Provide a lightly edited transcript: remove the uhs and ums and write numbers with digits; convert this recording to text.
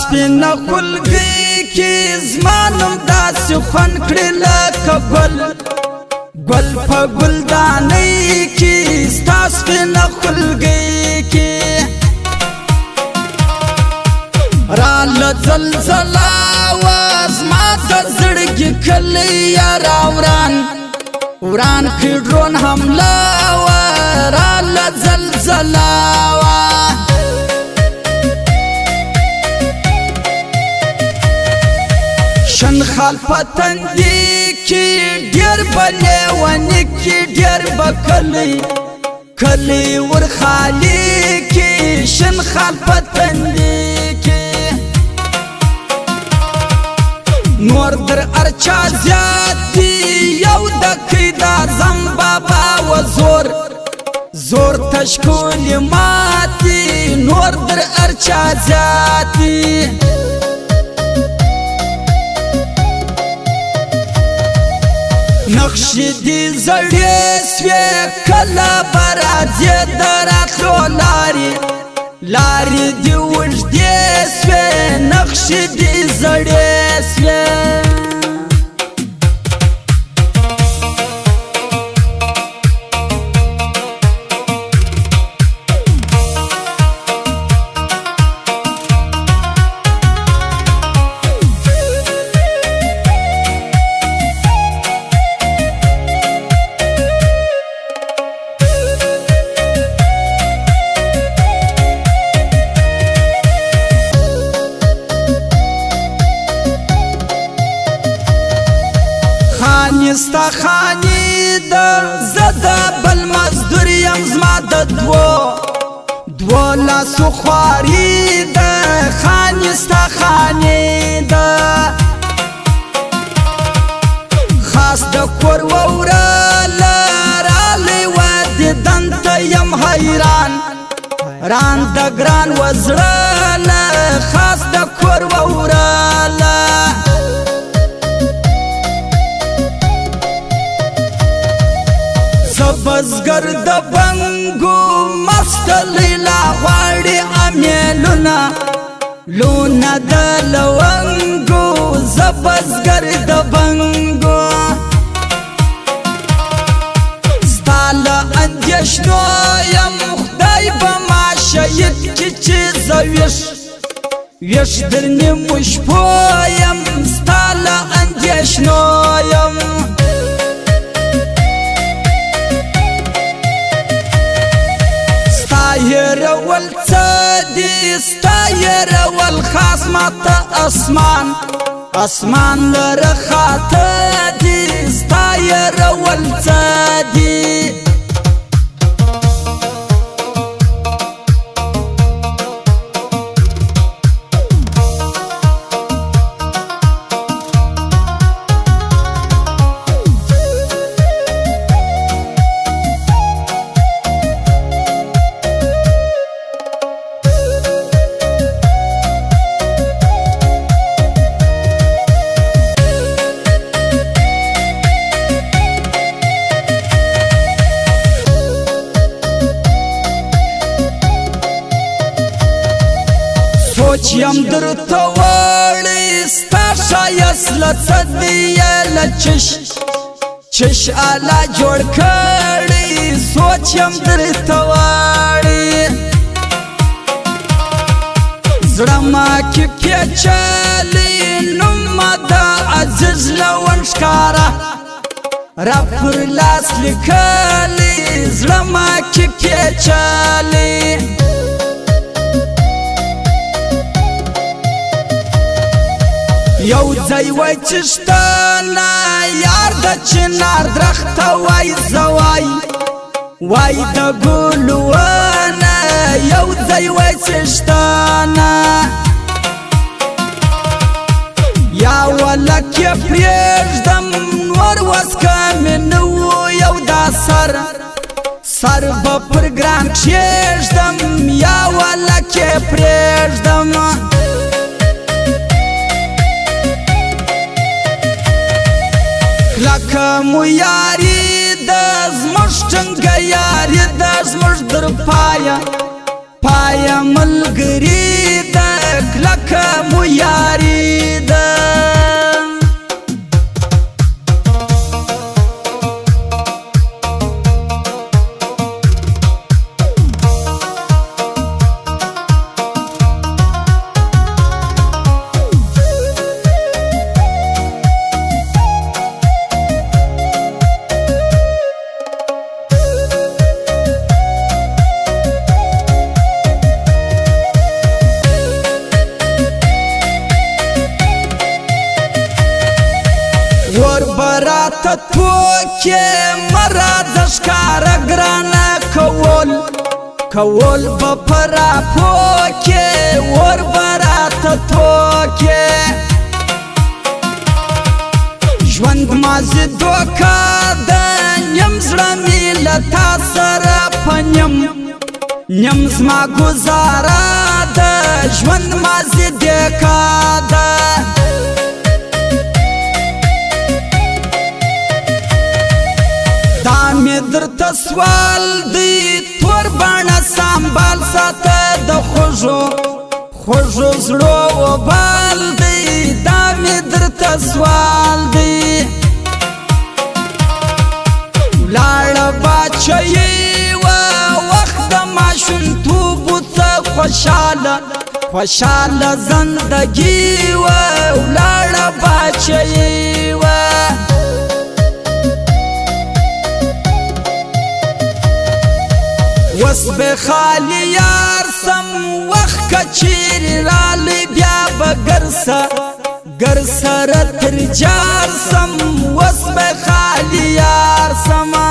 سپین خلگی کی زمانم داسی خون کړی لکه گل پا گلدانی کی ستا سپین خلگی کی رال زلزلا وزما د زړګي کلی یارا وران کی ډرون حمله رال زلزلا شن خال پتندی کی ډیر بلې ونی کی ډیر بکلی ور خالی کی شن خال پتندی کی نور در ارچا زیادی یو دکی دا زنبابا و زور تشکولی ماتی نور در ارچا زیادی نقش دی زړې سوې کله برازي دراتلو لارې دی اوږدې سوې نقش دی زړې سوې ستا خانی دا زدا بل مزدور یم زما د دو لاسو خواری دا خانی ستا خانی دا خاص د کور ووراله رالی ودیدن ته یم حیران د ګران وزړاله خاص د کور ووراله بزگر د بنګو مست لیلا غواړي امیلونه لونه د لونګو زبزگر د بنګو ستاله اندېښنو یم خدای به ما شهید کړي چې زه ویښ در نیمو شپو یم ستاله اندېښنو یم ول څدی ستایر ول خاص ماته اسمان لره خاطه دی ستایر ول څدی سوچ یم درته وړی ستا ښایست له څه دی له چش اله جوړ کړی سوچ یم درته وړی زړه ما کې پیچلی نومه د عزیز لون ښکاره را پر لاس لیکلی زړه ما کې پیچلی یو ځای وای چې شتنه یار د چنار درخته وای زوای وای د ګل ونه یو ځای وای چې شتنه یا ولکه پرېږدم نور وسکه مې نه و یو دا سر به پر ګران کښېږدم یا ولکه پرېږدم لکه مو یاری د زموږ ټنګه یاري د زموږ در پایه ملګري د کلکه مو یاری ده ور برات توکې مرا د ښکاره ګرانه کول به پرا پوکې ور برات توکې ژوند مازې دوکه ده نیم زړه مې له تا سره په نیم زما ګزاره ده ژوند مازې دیکه ده درته سوال دی تور باڼه سنبال ساته د خوږو زړو وبال دی دا مې درته سوال دی ولاړه باچایي وه وخت د ماشومتوب څه خوشحاله زندګي وه ولاړه باچایي وه وس به خالی یار سم وخت کچیر رالی بیا بگر سر تر جار سم وس به خالی یار سم